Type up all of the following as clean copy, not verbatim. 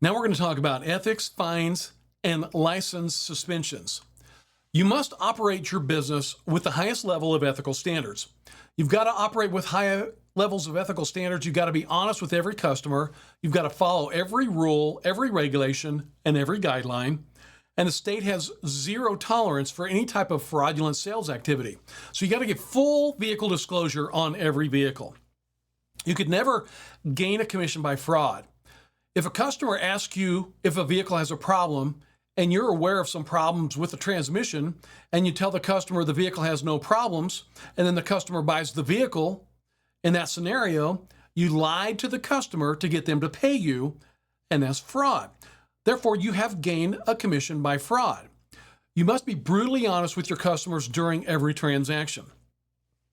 Now we're going to talk about ethics, fines, and license suspensions. You must operate your business with the highest level of ethical standards. You've got to operate with high levels of ethical standards. You've got to be honest with every customer. You've got to follow every rule, every regulation, and every guideline. And the state has zero tolerance for any type of fraudulent sales activity. So you got to get full vehicle disclosure on every vehicle. You could never gain a commission by fraud. If a customer asks you if a vehicle has a problem and you're aware of some problems with the transmission and you tell the customer the vehicle has no problems, and then the customer buys the vehicle, in that scenario, you lied to the customer to get them to pay you, and that's fraud. Therefore, you have gained a commission by fraud. You must be brutally honest with your customers during every transaction.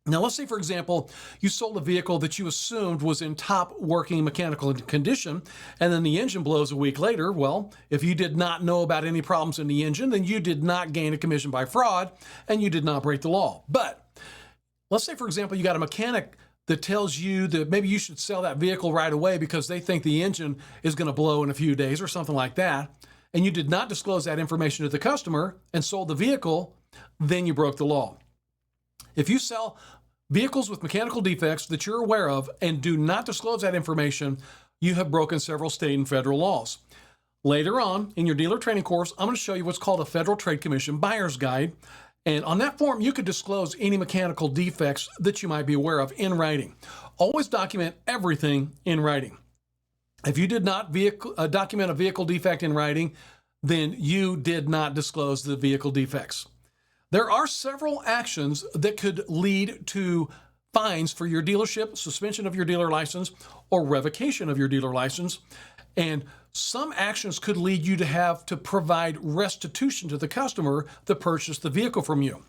Now, let's say, for example, you sold a vehicle that you assumed was in top working mechanical condition, and then the engine blows a week later. Well, if you did not know about any problems in the engine, then you did not gain a commission by fraud, and you did not break the law. But let's say, for example, you got a mechanic that tells you that maybe you should sell that vehicle right away because they think the engine is going to blow in a few days or something like that, and you did not disclose that information to the customer and sold the vehicle, then you broke the law. If you sell vehicles with mechanical defects that you're aware of and do not disclose that information, you have broken several state and federal laws. Later on in your dealer training course, I'm going to show you what's called a Federal Trade Commission Buyer's Guide. And on that form, you could disclose any mechanical defects that you might be aware of in writing. Always document everything in writing. If you did not document a vehicle defect in writing, then you did not disclose the vehicle defects. There are several actions that could lead to fines for your dealership, suspension of your dealer license, or revocation of your dealer license. And some actions could lead you to have to provide restitution to the customer that purchased the vehicle from you.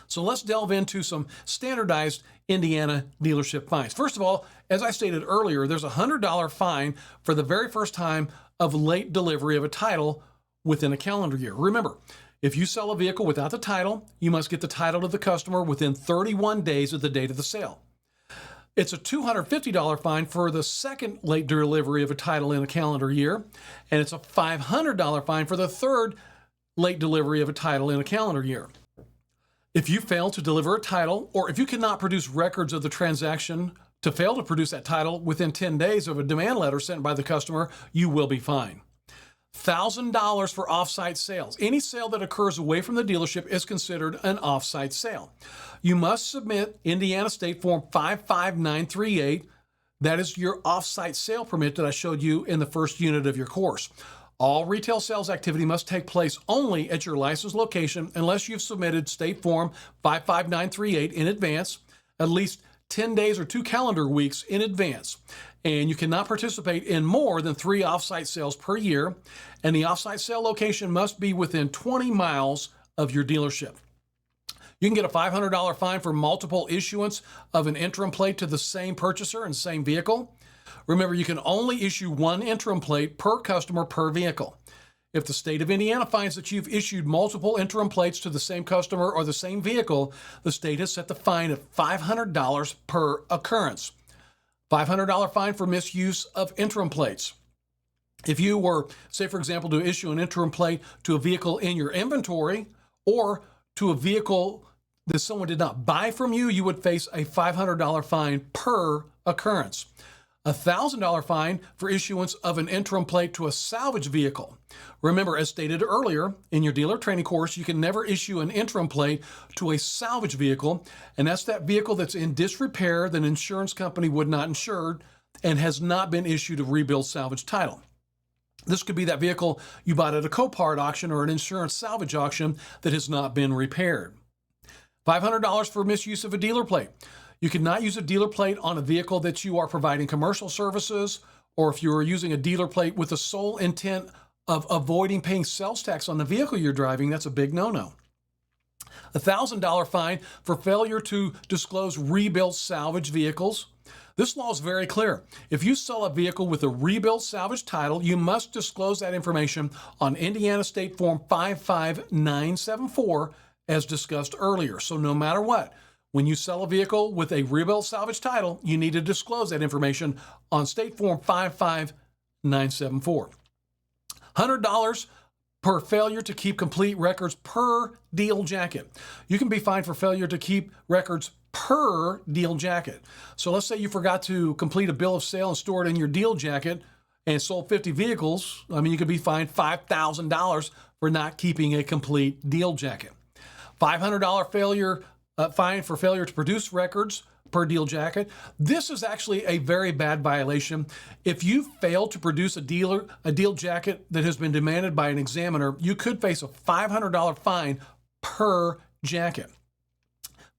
So let's delve into some standardized Indiana dealership fines. First of all, as I stated earlier, there's a $100 fine for the very first time of late delivery of a title within a calendar year. Remember, if you sell a vehicle without the title, you must get the title to the customer within 31 days of the date of the sale. It's a $250 fine for the second late delivery of a title in a calendar year, and it's a $500 fine for the third late delivery of a title in a calendar year. If you fail to deliver a title, or if you cannot produce records of the transaction to fail to produce that title within 10 days of a demand letter sent by the customer, you will be fined. $1,000 for off-site sales. Any sale that occurs away from the dealership is considered an off-site sale. You must submit Indiana State Form 55938. That is your off-site sale permit that I showed you in the first unit of your course. All retail sales activity must take place only at your licensed location unless you've submitted State Form 55938 in advance, at least 10 days or 2 calendar weeks in advance. And you cannot participate in more than 3 off-site sales per year, and the off-site sale location must be within 20 miles of your dealership. You can get a $500 fine for multiple issuance of an interim plate to the same purchaser and same vehicle. Remember, you can only issue 1 interim plate per customer per vehicle. If the state of Indiana finds that you've issued multiple interim plates to the same customer or the same vehicle, the state has set the fine at $500 per occurrence. $500 fine for misuse of interim plates. If you were, say, for example, to issue an interim plate to a vehicle in your inventory or to a vehicle that someone did not buy from you, you would face a $500 fine per occurrence. A $1,000 fine for issuance of an interim plate to a salvage vehicle. Remember, as stated earlier, in your dealer training course, you can never issue an interim plate to a salvage vehicle, and that's that vehicle that's in disrepair that an insurance company would not insure and has not been issued a rebuild salvage title. This could be that vehicle you bought at a Copart auction or an insurance salvage auction that has not been repaired. $500 for misuse of a dealer plate. You cannot use a dealer plate on a vehicle that you are providing commercial services, or if you are using a dealer plate with the sole intent of avoiding paying sales tax on the vehicle you're driving. That's a big no-no. A $1,000 fine for failure to disclose rebuilt salvage vehicles. This law is very clear. If you sell a vehicle with a rebuilt salvage title, you must disclose that information on Indiana State Form 55974 as discussed earlier. So no matter what, when you sell a vehicle with a rebuilt salvage title, you need to disclose that information on State Form 55974. $100 per failure to keep complete records per deal jacket. You can be fined for failure to keep records per deal jacket. So let's say you forgot to complete a bill of sale and store it in your deal jacket and sold 50 vehicles. You could be fined $5,000 for not keeping a complete deal jacket. $500 fine for failure to produce records per deal jacket. This is actually a very bad violation. If you fail to produce a deal jacket that has been demanded by an examiner, you could face a $500 fine per jacket.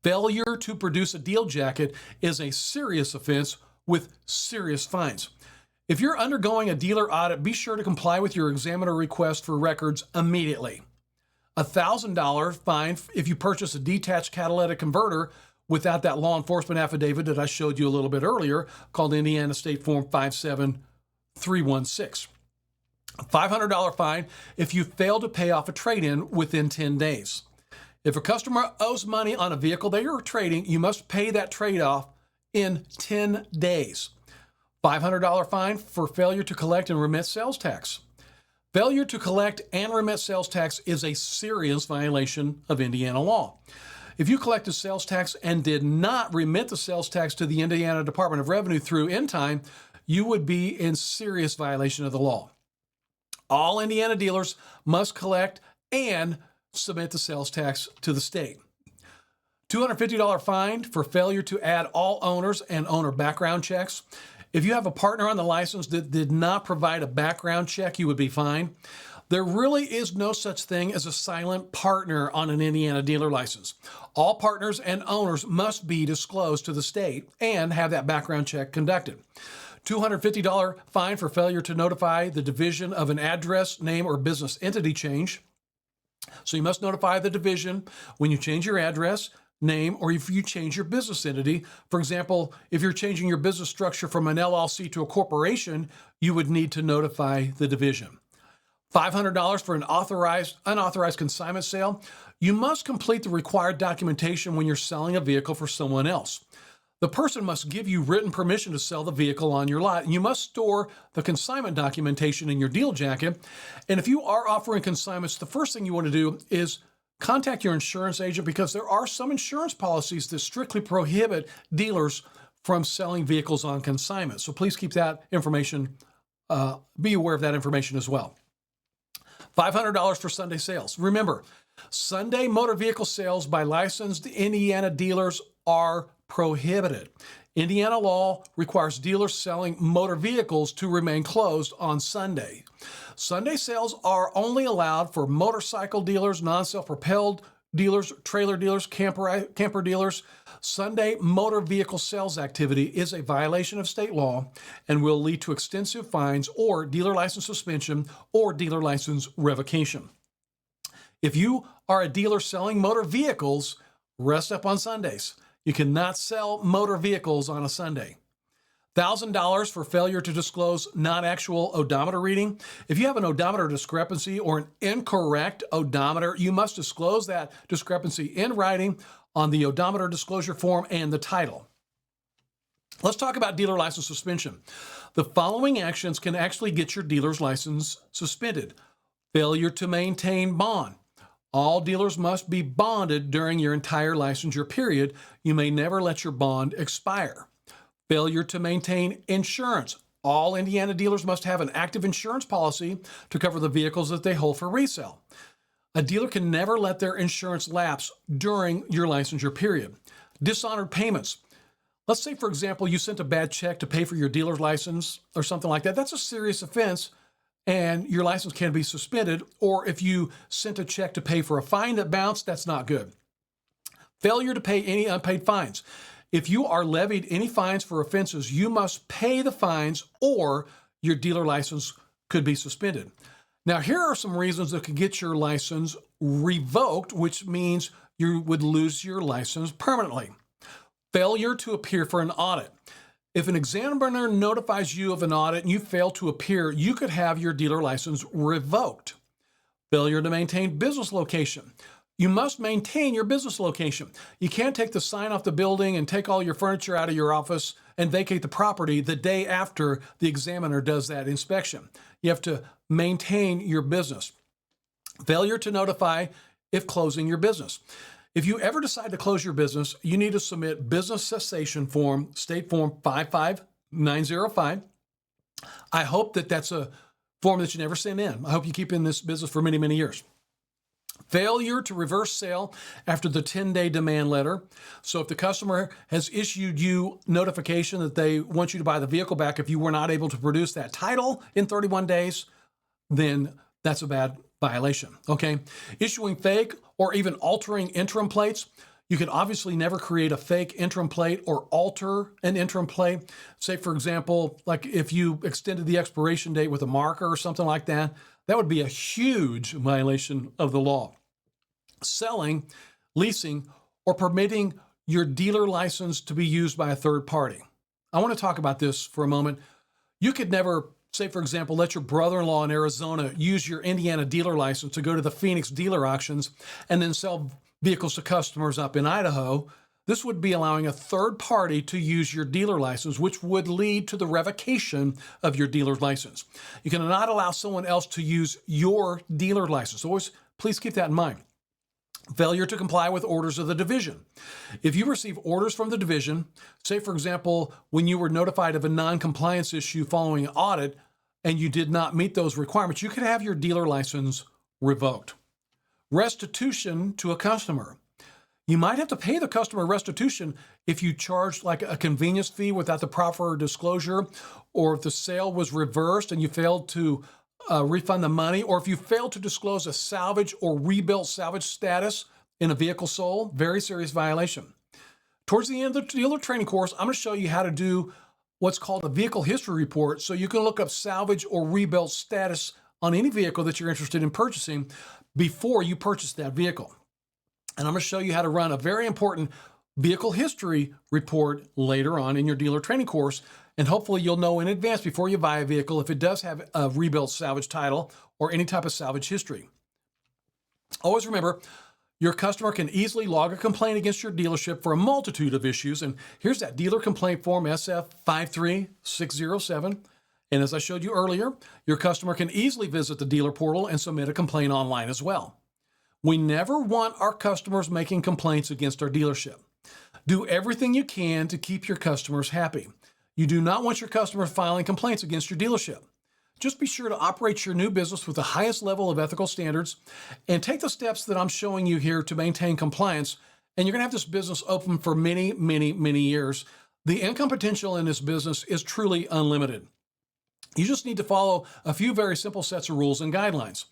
Failure to produce a deal jacket is a serious offense with serious fines. If you're undergoing a dealer audit, be sure to comply with your examiner request for records immediately. $1,000 fine if you purchase a detached catalytic converter without that law enforcement affidavit that I showed you a little bit earlier, called Indiana State Form 57316. $500 fine if you fail to pay off a trade-in within 10 days. If a customer owes money on a vehicle they are trading, you must pay that trade-off in 10 days. $500 fine for failure to collect and remit sales tax. Failure to collect and remit sales tax is a serious violation of Indiana law. If you collected sales tax and did not remit the sales tax to the Indiana Department of Revenue through in time, you would be in serious violation of the law. All Indiana dealers must collect and submit the sales tax to the state. $250 fine for failure to add all owners and owner background checks. If you have a partner on the license that did not provide a background check, you would be fined. There really is no such thing as a silent partner on an Indiana dealer license. All partners and owners must be disclosed to the state and have that background check conducted. $250 fine for failure to notify the division of an address, name, or business entity change. So you must notify the division when you change your address, name, or if you change your business entity. For example, if you're changing your business structure from an LLC to a corporation, you would need to notify the division. $500 for an unauthorized consignment sale. You must complete the required documentation when you're selling a vehicle for someone else. The person must give you written permission to sell the vehicle on your lot. You must store the consignment documentation in your deal jacket. And if you are offering consignments, the first thing you want to do is contact your insurance agent, because there are some insurance policies that strictly prohibit dealers from selling vehicles on consignment. So please keep that information, be aware of that information as well. $500 for Sunday sales. Remember, Sunday motor vehicle sales by licensed Indiana dealers are prohibited. Indiana law requires dealers selling motor vehicles to remain closed on Sunday. Sunday sales are only allowed for motorcycle dealers, non-self-propelled dealers, trailer dealers, camper dealers. Sunday motor vehicle sales activity is a violation of state law and will lead to extensive fines or dealer license suspension or dealer license revocation. If you are a dealer selling motor vehicles, rest up on Sundays. You cannot sell motor vehicles on a Sunday. $1,000 for failure to disclose non-actual odometer reading. If you have an odometer discrepancy or an incorrect odometer, you must disclose that discrepancy in writing on the odometer disclosure form and the title. Let's talk about dealer license suspension. The following actions can actually get your dealer's license suspended. Failure to maintain bond. All dealers must be bonded during your entire licensure period. You may never let your bond expire. Failure to maintain insurance. All Indiana dealers must have an active insurance policy to cover the vehicles that they hold for resale. A dealer can never let their insurance lapse during your licensure period. Dishonored payments. Let's say, for example, you sent a bad check to pay for your dealer's license or something like that. That's a serious offense, and your license can be suspended. Or if you sent a check to pay for a fine that bounced, that's not good. Failure to pay any unpaid fines. If you are levied any fines for offenses, you must pay the fines or your dealer license could be suspended. Now, here are some reasons that could get your license revoked, which means you would lose your license permanently. Failure to appear for an audit. If an examiner notifies you of an audit and you fail to appear, you could have your dealer license revoked. Failure to maintain business location. You must maintain your business location. You can't take the sign off the building and take all your furniture out of your office and vacate the property the day after the examiner does that inspection. You have to maintain your business. Failure to notify if closing your business. If you ever decide to close your business, you need to submit business cessation form, state form 55905. I hope that that's a form that you never send in. I hope you keep in this business for many, many years. Failure to reverse sale after the 10-day demand letter. So if the customer has issued you notification that they want you to buy the vehicle back, if you were not able to produce that title in 31 days, then that's a bad violation, okay? Issuing fake or even altering interim plates. You can obviously never create a fake interim plate or alter an interim plate. Say, for example, like if you extended the expiration date with a marker or something like that, that would be a huge violation of the law. Selling, leasing, or permitting your dealer license to be used by a third party. I want to talk about this for a moment. You could never, say, for example, let your brother-in-law in Arizona use your Indiana dealer license to go to the Phoenix dealer auctions and then sell vehicles to customers up in Idaho. This would be allowing a third party to use your dealer license, which would lead to the revocation of your dealer's license. You cannot allow someone else to use your dealer license. Always, please keep that in mind. Failure to comply with orders of the division. If you receive orders from the division, say, for example, when you were notified of a non-compliance issue following an audit and you did not meet those requirements, you could have your dealer license revoked. Restitution to a customer. You might have to pay the customer restitution if you charged like a convenience fee without the proper disclosure, or if the sale was reversed and you failed to refund the money, or if you failed to disclose a salvage or rebuilt salvage status in a vehicle sold. Very serious violation. Towards the end of the dealer training course, I'm going to show you how to do what's called a vehicle history report, so you can look up salvage or rebuilt status on any vehicle that you're interested in purchasing before you purchase that vehicle. And I'm going to show you how to run a very important vehicle history report later on in your dealer training course. And hopefully you'll know in advance before you buy a vehicle if it does have a rebuilt salvage title or any type of salvage history. Always remember, your customer can easily log a complaint against your dealership for a multitude of issues. And here's that dealer complaint form SF53607. And as I showed you earlier, your customer can easily visit the dealer portal and submit a complaint online as well. We never want our customers making complaints against our dealership. Do everything you can to keep your customers happy. You do not want your customers filing complaints against your dealership. Just be sure to operate your new business with the highest level of ethical standards and take the steps that I'm showing you here to maintain compliance, and you're going to have this business open for many, many, many years. The income potential in this business is truly unlimited. You just need to follow a few very simple sets of rules and guidelines.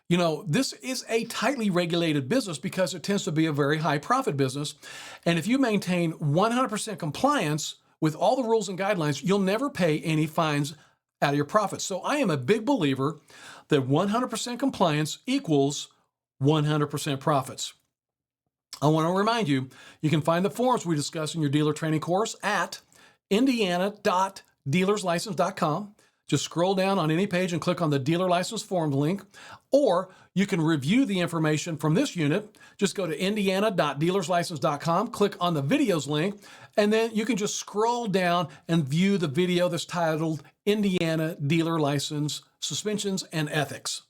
You know, this is a tightly regulated business because it tends to be a very high profit business. And if you maintain 100% compliance with all the rules and guidelines, you'll never pay any fines out of your profits. So I am a big believer that 100% compliance equals 100% profits. I want to remind you, you can find the forms we discuss in your dealer training course at indiana.dealerslicense.com. Just scroll down on any page and click on the dealer license forms link, or you can review the information from this unit. Just go to indiana.dealerslicense.com, click on the videos link, and then you can just scroll down and view the video that's titled Indiana Dealer License Suspensions and Ethics.